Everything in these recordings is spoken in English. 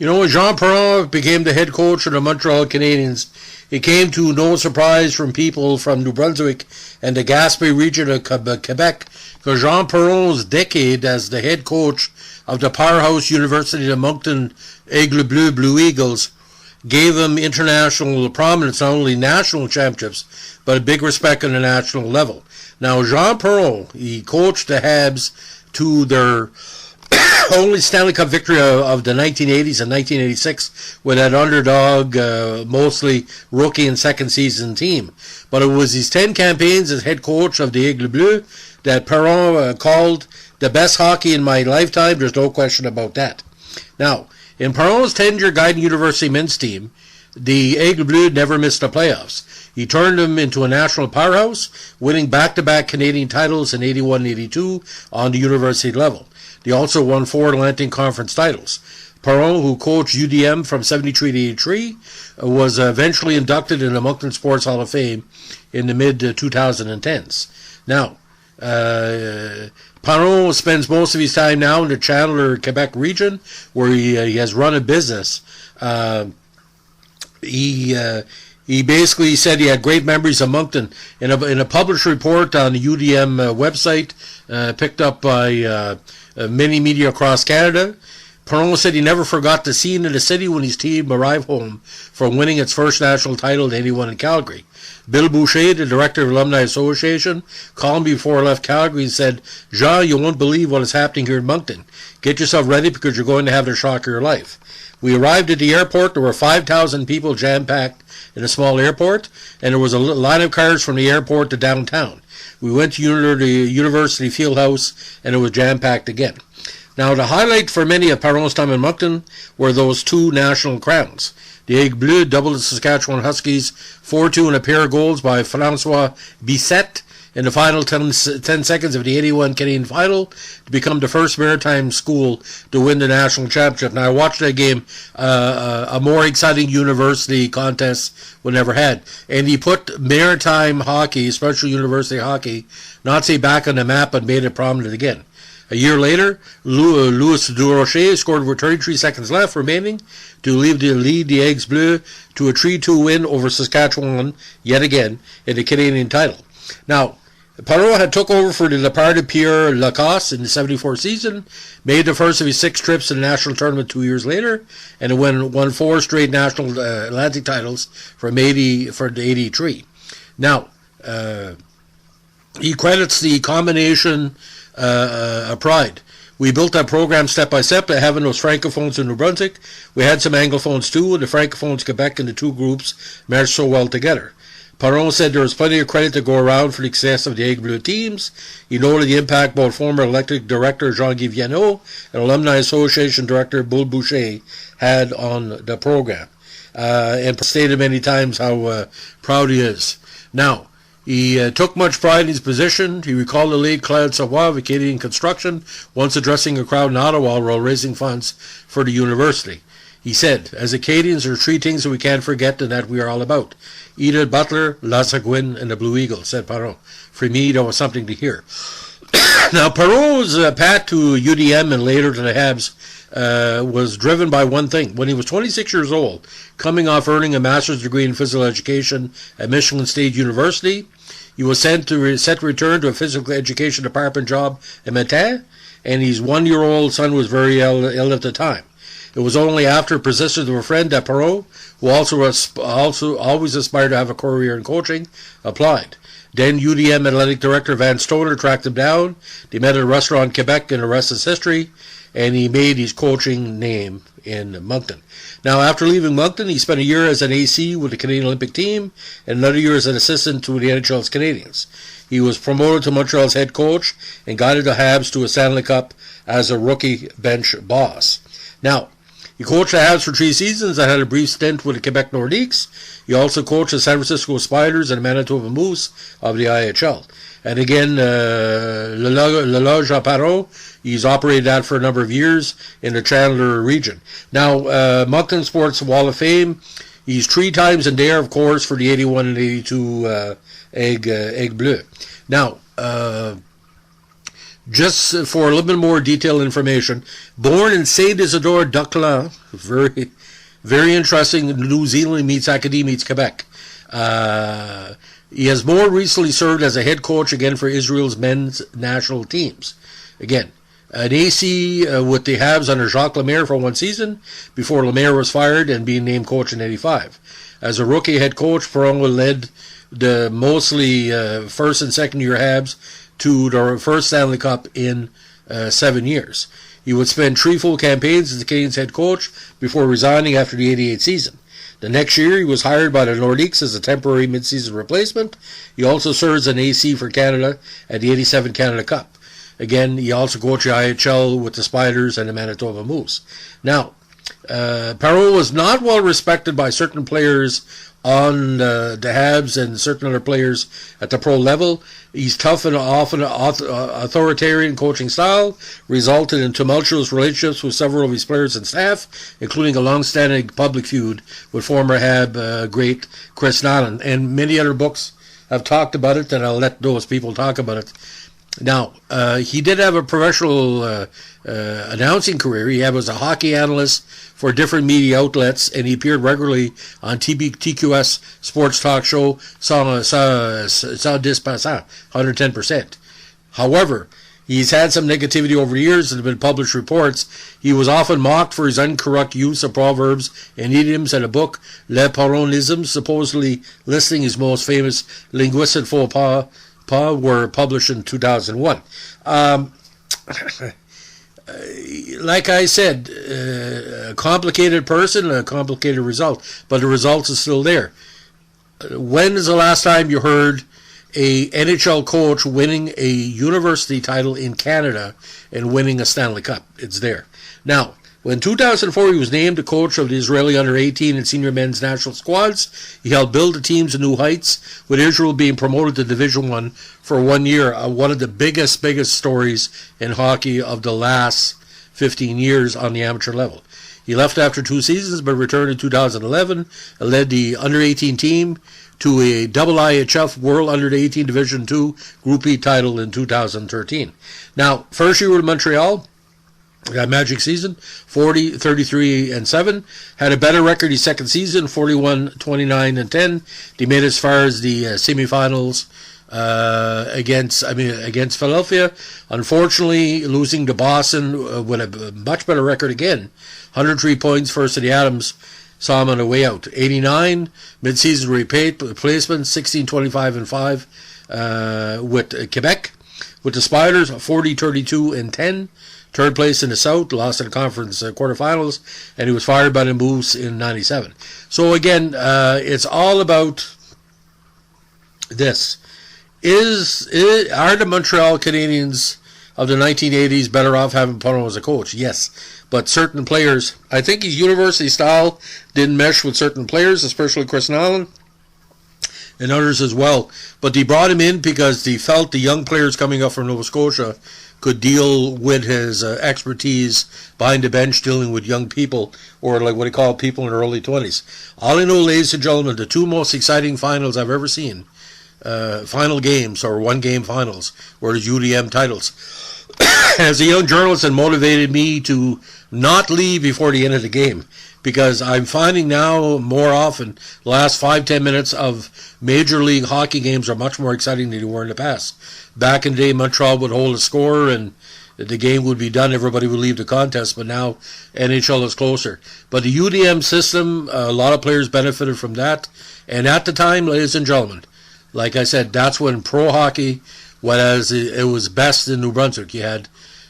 When Jean Perron became the head coach of the Montreal Canadiens, it came to no surprise from people from New Brunswick and the Gaspé region of Quebec, because Jean Perron's decade as the head coach of the powerhouse Universite de Moncton Aigle Bleu Blue Eagles gave him international prominence, not only national championships, but a big respect on the national level. Now, Jean Perron, he coached the Habs to their only Stanley Cup victory of the 1980s and 1986 with that underdog, mostly rookie and second season team. But it was his 10 campaigns as head coach of the Aigle Bleu that Perron called the best hockey in my lifetime. There's no question about that. Now, in Perron's tenure guiding University men's team, the Aigle Bleu never missed the playoffs. He turned them into a national powerhouse, winning back-to-back Canadian titles in 81 and 82 on the university level. They also won 4 Atlantic Conference titles. Perron, who coached UDM from 73 to 83, was eventually inducted in the Moncton Sports Hall of Fame in the mid-2010s. Now, Perron spends most of his time now in the Chandler, Quebec region, where he has run a business. He basically said he had great memories of Moncton. In a published report on the UDM website, picked up by many media across Canada, Perron said he never forgot the scene in the city when his team arrived home from winning its first national title in 81 in Calgary. Bill Boucher, the director of Alumni Association, called me before I left Calgary and said, "Jean, you won't believe what is happening here in Moncton. Get yourself ready because you're going to have the shock of your life." We arrived at the airport. There were 5,000 people jam-packed in a small airport, and there was a line of cars from the airport to downtown. We went to the University Fieldhouse, and it was jam-packed again. Now, the highlight for many of Perron's time in Moncton were those 2 national crowns. The Aigle Bleu doubled the Saskatchewan Huskies 4-2 in a pair of goals by François Bissette in the final 10 seconds of the 81 Canadian final to become the first maritime school to win the national championship. Now, I watched that game, a more exciting university contest we never had. And he put maritime hockey, especially university hockey, not say back on the map, but made it prominent again. A year later, Louis Durocher scored with 33 seconds left remaining to lead the Aigles Bleus to a 3-2 win over Saskatchewan yet again in the Canadian title. Now, Perron had took over for the departed Pierre Lacoste in the 74 season, made the first of his 6 trips to the national tournament 2 years later, and won 4 straight national Atlantic titles from 83. Now, he credits the combination pride. We built that program step by step, having those francophones in New Brunswick. We had some anglophones too, and the francophones Quebec and the 2 groups meshed so well together. Perron said there was plenty of credit to go around for the success of the Aigle Bleu teams. He noted the impact both former elected director Jean-Guy Vianneau and Alumni Association director Bill Boucher had on the program. And stated many times how proud he is. Now, he took much pride in his position. He recalled the late Claude Savoie of Acadian Construction once addressing a crowd in Ottawa while raising funds for the university. He said, "As Acadians, there are 3 things that we can't forget and that we are all about. Edith Butler, La Seguin, and the Blue Eagle," said Perron. For me, that was something to hear. Now, Perron's path to UDM and later to the Habs was driven by one thing. When he was 26 years old, coming off earning a master's degree in physical education at Michigan State University, he was set to return to a physical education department job in Metin, and his 1-year-old son was very ill at the time. It was only after persistence of a friend that Perron, who also always aspired to have a career in coaching, applied. Then UDM athletic director Van Stoner tracked him down. They met at a restaurant in Quebec, and the rest is history, and he made his coaching name in Moncton. Now, after leaving Moncton, he spent a year as an AC with the Canadian Olympic team and another year as an assistant to the NHL's Canadiens. He was promoted to Montreal's head coach and guided the Habs to a Stanley Cup as a rookie bench boss. Now, he coached the Habs for 3 seasons and had a brief stint with the Quebec Nordiques. He also coached the San Francisco Spiders and Manitoba Moose of the IHL. And again, Le Loge à Perron, he's operated that for a number of years in the Chandler region. Now, Moncton Sports Hall of Fame, he's 3 times in there, of course, for the 81 and 82 Aigle Bleu. Now, Just for a little bit more detailed information, born in Saint-Isidore-d'Auckland, very, very interesting, New Zealand meets Acadie meets Quebec. He has more recently served as a head coach again for Israel's men's national teams. Again, an AC with the Habs under Jacques Lemaire for one season before Lemaire was fired and being named coach in '85. As a rookie head coach, Perron led the mostly first and second year Habs to the first Stanley Cup in 7 years. He would spend 3 full campaigns as the Canadiens head coach before resigning after the '88 season. The next year, he was hired by the Nordiques as a temporary mid-season replacement. He also serves an AC for Canada at the '87 Canada Cup. Again, he also coached the IHL with the Spiders and the Manitoba Moose. Now, Perron was not well respected by certain players on the Habs and certain other players at the pro level. His tough and often authoritarian coaching style resulted in tumultuous relationships with several of his players and staff, including a long-standing public feud with former Hab great Chris Nolan. And many other books have talked about it, and I'll let those people talk about it. Now, he did have a professional announcing career. He was a hockey analyst for different media outlets, and he appeared regularly on TQS sports talk show, 110%. However, he's had some negativity over the years and have been published reports. He was often mocked for his incorrect use of proverbs and idioms, and a book, Les Perronismes, supposedly listing his most famous linguistic faux pas, were published in 2001. Like I said, a complicated person, a complicated result, but the result is still there. When is the last time you heard a NHL coach winning a university title in Canada and winning a Stanley Cup? It's there. Now, when in 2004 he was named the coach of the Israeli under-18 and senior men's national squads, he helped build the teams to new heights, with Israel being promoted to Division I for 1 year. One of the biggest stories in hockey of the last 15 years on the amateur level. He left after 2 seasons but returned in 2011 and led the under-18 team to a double IHF World Under-18 Division II Group E title in 2013. Now, first year with Montreal, magic season, 40, 33, and 7. Had a better record his second season, 41, 29, and 10. They made as far as the semifinals against Philadelphia. Unfortunately, losing to Boston with a much better record again. 103 points first to the Adams saw him on the way out. 89 mid-season replacement, 16, 25, and 5 with Quebec. With the Spiders, 40, 32, and 10. Third place in the South, lost in the conference quarterfinals, and he was fired by the Moose in '97. So again, it's all about this. Are the Montreal Canadiens of the 1980s better off having Perron as a coach? Yes. But certain players, I think his university style didn't mesh with certain players, especially Chris Nolan, and others as well. But they brought him in because they felt the young players coming up from Nova Scotia could deal with his expertise behind the bench dealing with young people, or like what he called people in their early 20s. All I know, ladies and gentlemen, the 2 most exciting finals I've ever seen, final games or one-game finals, were the UDM titles. As a young journalist, it motivated me to not leave before the end of the game, because I'm finding now more often the last 5-10 minutes of Major League hockey games are much more exciting than they were in the past. Back in the day, Montreal would hold a score and the game would be done, everybody would leave the contest, but now NHL is closer. But the UDM system, a lot of players benefited from that, and at the time, ladies and gentlemen, like I said, that's when pro hockey, whereas it was best in New Brunswick. You had,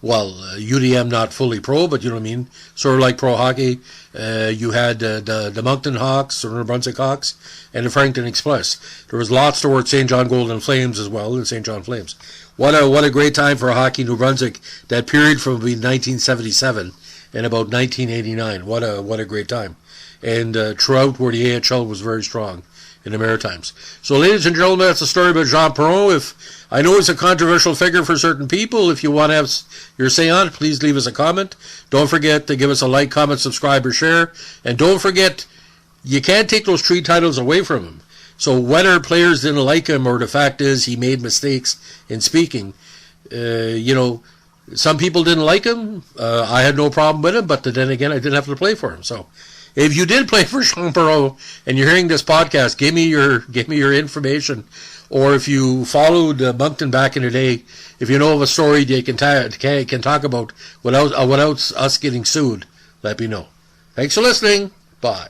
UDM not fully pro, but you know what I mean, sort of like pro hockey. You had the Moncton Hawks, or New Brunswick Hawks, and the Frankton Express. There was lots towards St. John Golden Flames as well, the St. John Flames. What a great time for hockey in New Brunswick. That period from 1977 and about 1989. What a great time. And throughout where the AHL was very strong in the Maritimes. So, ladies and gentlemen, that's the story about Jean Perron. I know he's a controversial figure for certain people. If you want to have your say on it, please leave us a comment. Don't forget to give us a like, comment, subscribe, or share. And don't forget, you can't take those 3 titles away from him. So whether players didn't like him or the fact is he made mistakes in speaking, Some people didn't like him. I had no problem with him, but then again, I didn't have to play for him. So, if you did play for Jean Perron and you're hearing this podcast, give me your information. Or if you followed Moncton back in the day, if you know of a story they can talk about without us getting sued, let me know. Thanks for listening. Bye.